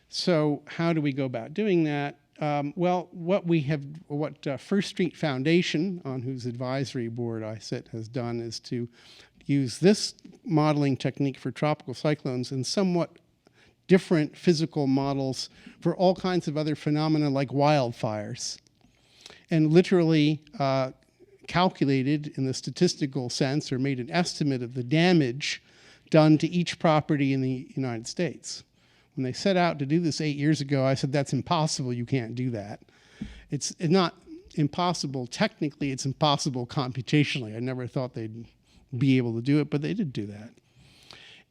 So how do we go about doing that? Well, what First Street Foundation, on whose advisory board I sit, has done is to use this modeling technique for tropical cyclones and somewhat different physical models for all kinds of other phenomena like wildfires. And literally calculated in the statistical sense or made an estimate of the damage done to each property in the United States. When they set out to do this 8 years ago, I said, that's impossible, you can't do that. It's not impossible technically, it's impossible computationally. I never thought they'd be able to do it, but they did do that.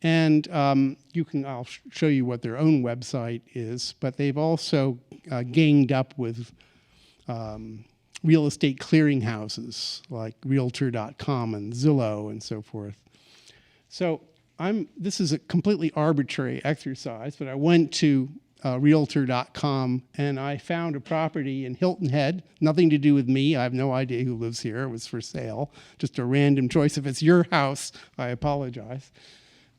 And I'll show you what their own website is, but they've also ganged up with real estate clearinghouses like Realtor.com and Zillow and so forth. So this is a completely arbitrary exercise, but I went to Realtor.com and I found a property in Hilton Head, nothing to do with me. I have no idea who lives here. It was for sale, just a random choice. If it's your house, I apologize.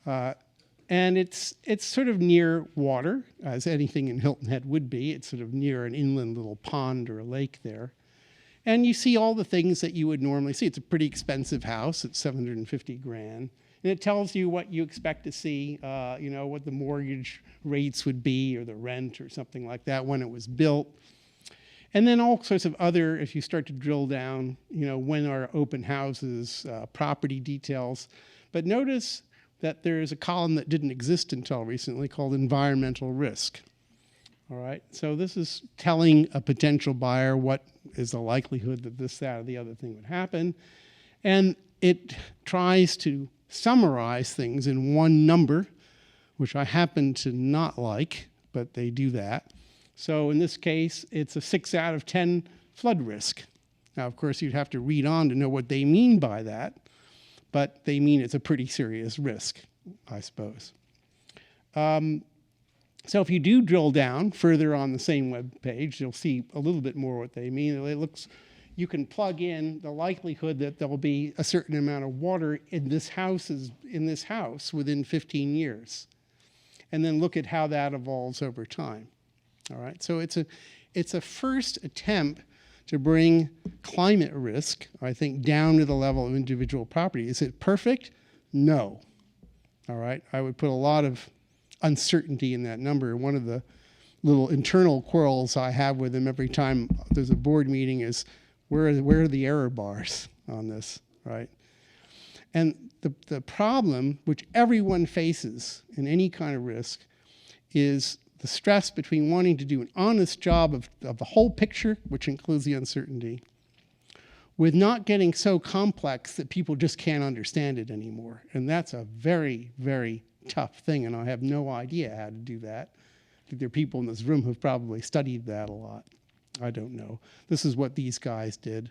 And it's sort of near water, as anything in Hilton Head would be. It's sort of near an inland little pond or a lake there. And you see all the things that you would normally see. It's a pretty expensive house. It's $750,000. And it tells you what you expect to see, what the mortgage rates would be or the rent or something like that when it was built. And then all sorts of other, if you start to drill down, when are open houses, property details. But notice that there's a column that didn't exist until recently called environmental risk. All right, so this is telling a potential buyer what is the likelihood that this, that, or the other thing would happen. And it tries to summarize things in one number, which I happen to not like, but they do that. So in this case, it's a 6 out of 10 flood risk. Now, of course, you'd have to read on to know what they mean by that, but they mean it's a pretty serious risk, I suppose. So if you do drill down further on the same web page, you'll see a little bit more what they mean. You can plug in the likelihood that there will be a certain amount of water in this house within 15 years, and then look at how that evolves over time. All right, so it's a first attempt to bring climate risk, I think, down to the level of individual property. Is it perfect? No. All right, I would put a lot of uncertainty in that number. One of the little internal quarrels I have with them every time there's a board meeting is, where are the error bars on this, right? And the problem, which everyone faces in any kind of risk, is the stress between wanting to do an honest job of the whole picture, which includes the uncertainty, with not getting so complex that people just can't understand it anymore. And that's a very, very tough thing, and I have no idea how to do that. I think there are people in this room who've probably studied that a lot. I don't know. This is what these guys did.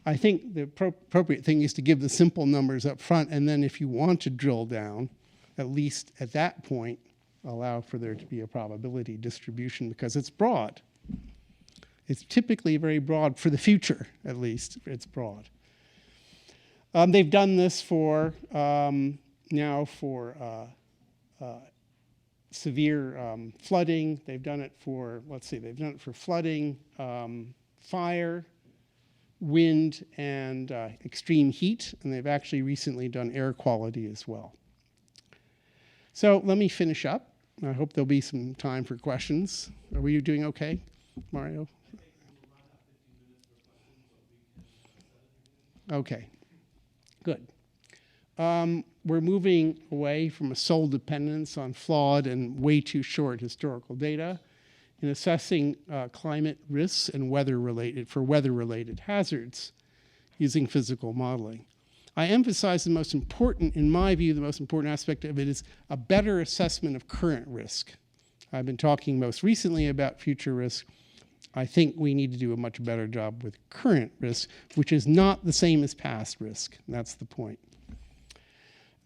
I think the appropriate thing is to give the simple numbers up front, and then if you want to drill down, at least at that point, allow for there to be a probability distribution, because it's broad. It's typically very broad for the future, at least. It's broad. They've done this for severe flooding. They've done it for, they've done it for flooding, fire, wind, and extreme heat. And they've actually recently done air quality as well. So let me finish up. I hope there'll be some time for questions. Are we doing okay, Mario? Okay, good. We're moving away from a sole dependence on flawed and way too short historical data in assessing climate risks and weather-related hazards using physical modeling. I emphasize the most important, in my view, the most important aspect of it is a better assessment of current risk. I've been talking most recently about future risk. I think we need to do a much better job with current risk, which is not the same as past risk. That's the point.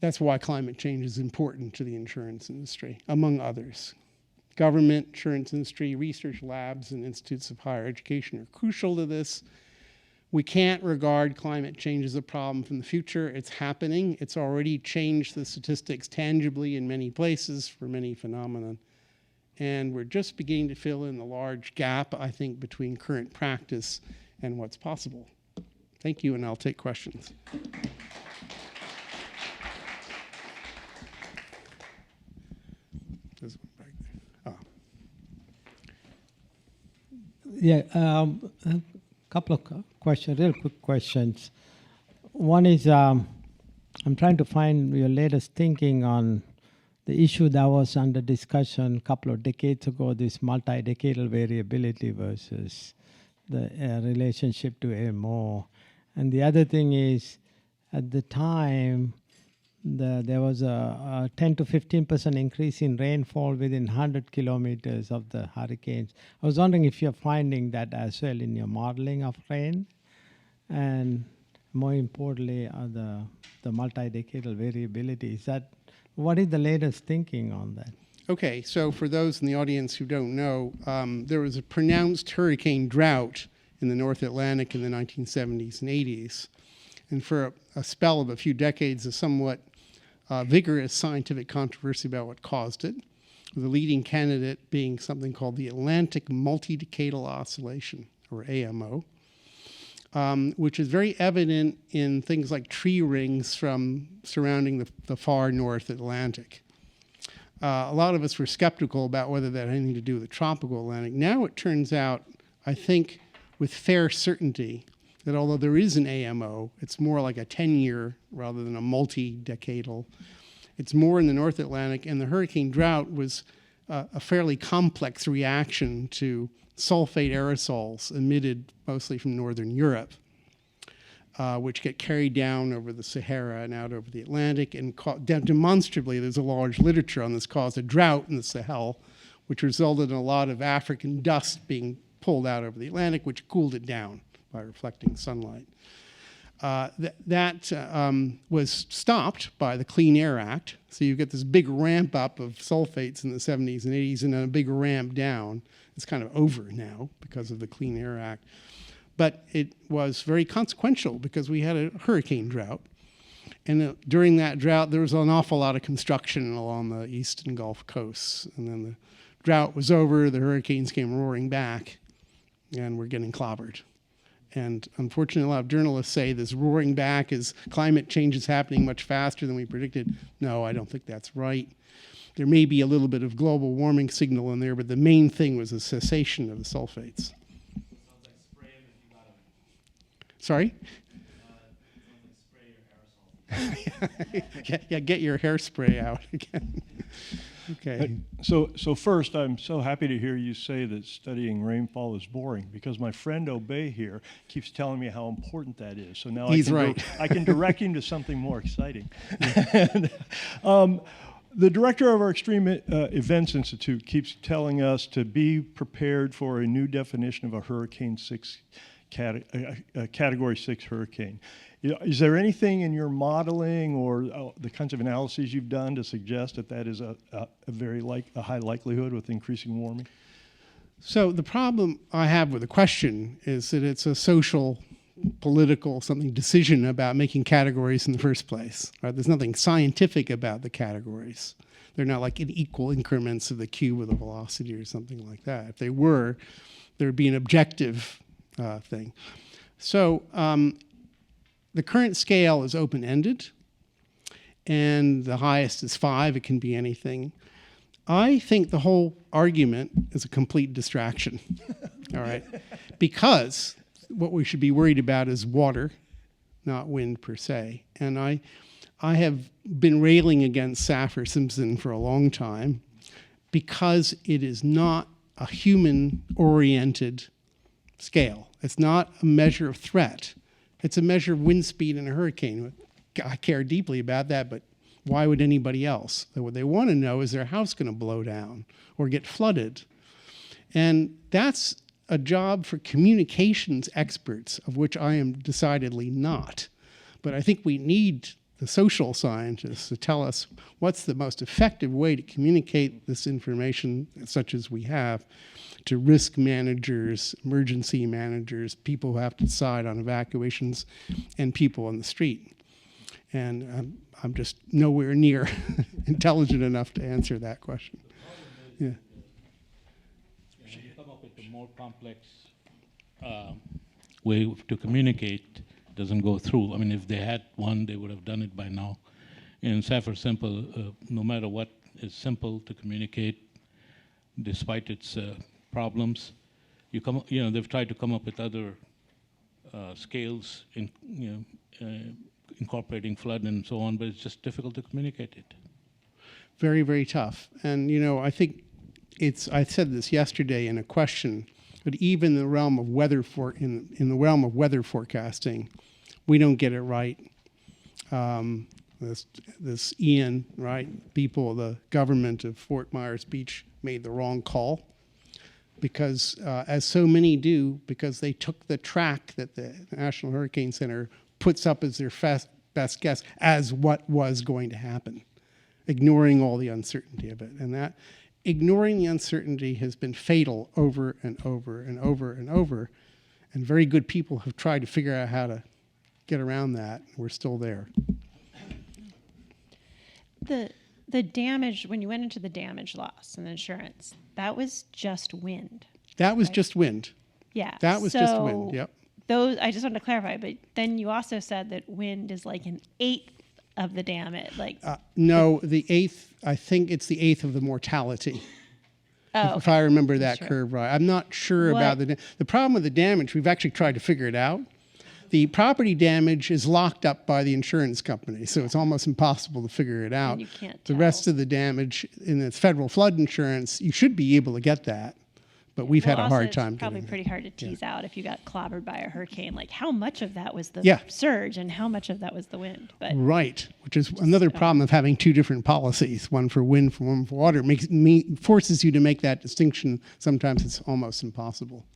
That's why climate change is important to the insurance industry, among others. Government, insurance industry, research labs, and institutes of higher education are crucial to this. We can't regard climate change as a problem from the future. It's happening. It's already changed the statistics tangibly in many places for many phenomena. And we're just beginning to fill in the large gap, I think, between current practice and what's possible. Thank you, and I'll take questions. Yeah, a couple of questions, real quick questions. One is, I'm trying to find your latest thinking on the issue that was under discussion a couple of decades ago, this multi-decadal variability versus the relationship to AMO. And the other thing is, at the time, there was a 10 to 15% increase in rainfall within 100 kilometers of the hurricanes. I was wondering if you're finding that as well in your modeling of rain, and more importantly, the multi-decadal variability. What is the latest thinking on that? Okay, so for those in the audience who don't know, there was a pronounced hurricane drought in the North Atlantic in the 1970s and 80s. And for a spell of a few decades, a somewhat vigorous scientific controversy about what caused it, the leading candidate being something called the Atlantic Multi-Decadal Oscillation, or AMO, which is very evident in things like tree rings from surrounding the far North Atlantic. A lot of us were skeptical about whether that had anything to do with the tropical Atlantic. Now it turns out, I think, with fair certainty, that although there is an AMO, it's more like a 10-year rather than a multi-decadal. It's more in the North Atlantic, and the hurricane drought was a fairly complex reaction to sulfate aerosols emitted mostly from Northern Europe, which get carried down over the Sahara and out over the Atlantic. And demonstrably, there's a large literature on this, caused a drought in the Sahel, which resulted in a lot of African dust being pulled out over the Atlantic, which cooled it down by reflecting sunlight. That was stopped by the Clean Air Act. So you get this big ramp up of sulfates in the 70s and 80s and then a big ramp down. It's kind of over now because of the Clean Air Act. But it was very consequential because we had a hurricane drought. And during that drought, there was an awful lot of construction along the eastern Gulf coasts. And then the drought was over, the hurricanes came roaring back, and we're getting clobbered. And unfortunately, a lot of journalists say this roaring back is climate change is happening much faster than we predicted. No, I don't think that's right. There may be a little bit of global warming signal in there, but the main thing was a cessation of the sulfates. Sorry? Yeah, get your hairspray out again. Okay. So first, I'm so happy to hear you say that studying rainfall is boring, because my friend Obey here keeps telling me how important that is. So now He's right. I can direct him to something more exciting. The director of our Extreme Events Institute keeps telling us to be prepared for a new definition of a Hurricane 6 Category 6 hurricane. Is there anything in your modeling or the kinds of analyses you've done to suggest that that is a high likelihood with increasing warming? So the problem I have with the question is that it's a social, political decision about making categories in the first place. Right? There's nothing scientific about the categories. They're not like in equal increments of the cube of the velocity or something like that. If they were, there would be an objective thing. So the current scale is open-ended, and the highest is 5. It can be anything. I think the whole argument is a complete distraction, all right? Because what we should be worried about is water, not wind per se. And I have been railing against Saffir-Simpson for a long time because it is not a human-oriented scale. It's not a measure of threat. It's a measure of wind speed in a hurricane. I care deeply about that, but why would anybody else? What they want to know is their house going to blow down or get flooded. And that's a job for communications experts, of which I am decidedly not. But I think we need the social scientists to tell us what's the most effective way to communicate this information, such as we have, to risk managers, emergency managers, people who have to decide on evacuations, and people on the street. And I'm just nowhere near intelligent enough to answer that question. Yeah. When you come up with a more complex way to communicate, it doesn't go through. I mean, if they had one, they would have done it by now. In Saffir-Simpson, no matter what is simple to communicate, despite its problems, they've tried to come up with other scales, incorporating flood and so on, but it's just difficult to communicate it. Very, very tough. And I think I said this yesterday in a question, but even in the realm of weather in the realm of weather forecasting, we don't get it right. this Ian, right? People, the government of Fort Myers Beach made the wrong call because, as so many do, because they took the track that the National Hurricane Center puts up as their best guess as what was going to happen, ignoring all the uncertainty of it. And that ignoring the uncertainty has been fatal over and over and over and over. And very good people have tried to figure out how to get around that. We're still there. The damage, when you went into the damage loss and insurance, that was just wind. That was just wind. Yeah. That was just wind, yep. Those, I just wanted to clarify, but then you also said that wind is like an eighth of the damage. No, the eighth, I think it's the eighth of the mortality. Oh, if I remember that Sure. curve right. I'm not sure about the problem with the damage. We've actually tried to figure it out. The property damage is locked up by the insurance company, so it's almost impossible to figure it out. you can't The tell. rest of the damage in the federal flood insurance, you should be able to get that, but we've had a hard time It's probably getting pretty hard to tease out if you got clobbered by a hurricane. Like how much of that was the Yeah. surge and how much of that was the wind? But Right, which is another problem of having two different policies, one for wind, one for water. Forces you to make that distinction. Sometimes it's almost impossible.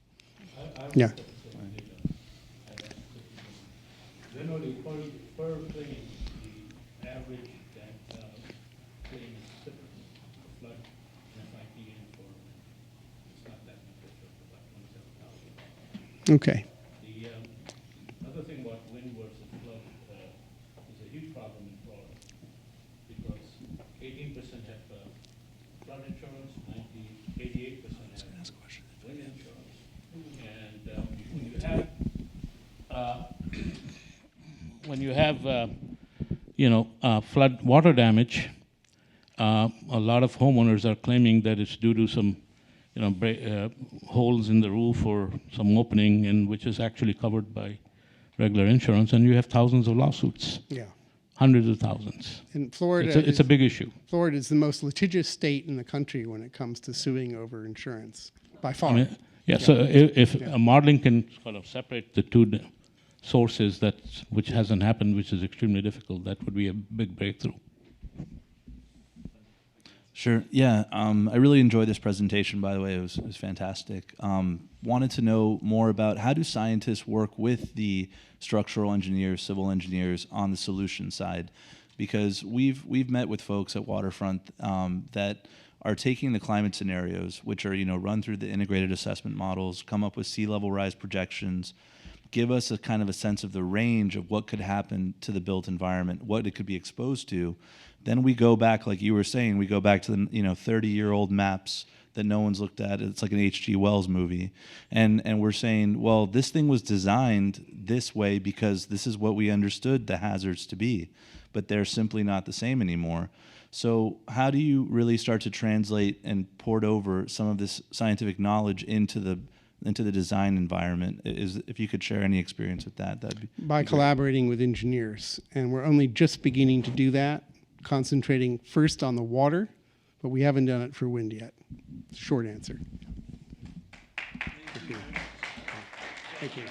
Yeah. Generally, per claim, the average that claim is different. For flood and FIU it's not that much different, about $27,000. Okay. The other thing about wind versus flood is a huge problem in Florida because 18% have flood insurance, 88% have wind insurance, and when you have flood water damage, a lot of homeowners are claiming that it's due to some holes in the roof or some opening, and which is actually covered by regular insurance, and you have thousands of lawsuits, Yeah. hundreds of thousands. And Florida It's a big issue. Florida is the most litigious state in the country when it comes to suing over insurance, by far. So if modeling can sort of separate the two sources, which hasn't happened, which is extremely difficult, that would be a big breakthrough. Sure. Yeah. I really enjoyed this presentation, by the way. It was fantastic. Wanted to know more about how do scientists work with the structural engineers, civil engineers on the solution side? Because we've met with folks at Waterfront that are taking the climate scenarios, which are run through the integrated assessment models, come up with sea level rise projections, give us a kind of a sense of the range of what could happen to the built environment, what it could be exposed to. Then we go back, like you were saying, we go back to the 30-year-old maps that no one's looked at. It's like an H.G. Wells movie. And we're saying, well, this thing was designed this way because this is what we understood the hazards to be, but they're simply not the same anymore. So how do you really start to translate and port over some of this scientific knowledge into the design environment? If you could share any experience with that, that'd be By great. collaborating with engineers. And we're only just beginning to do that, concentrating first on the water, but we haven't done it for wind yet. Short answer. Thank you.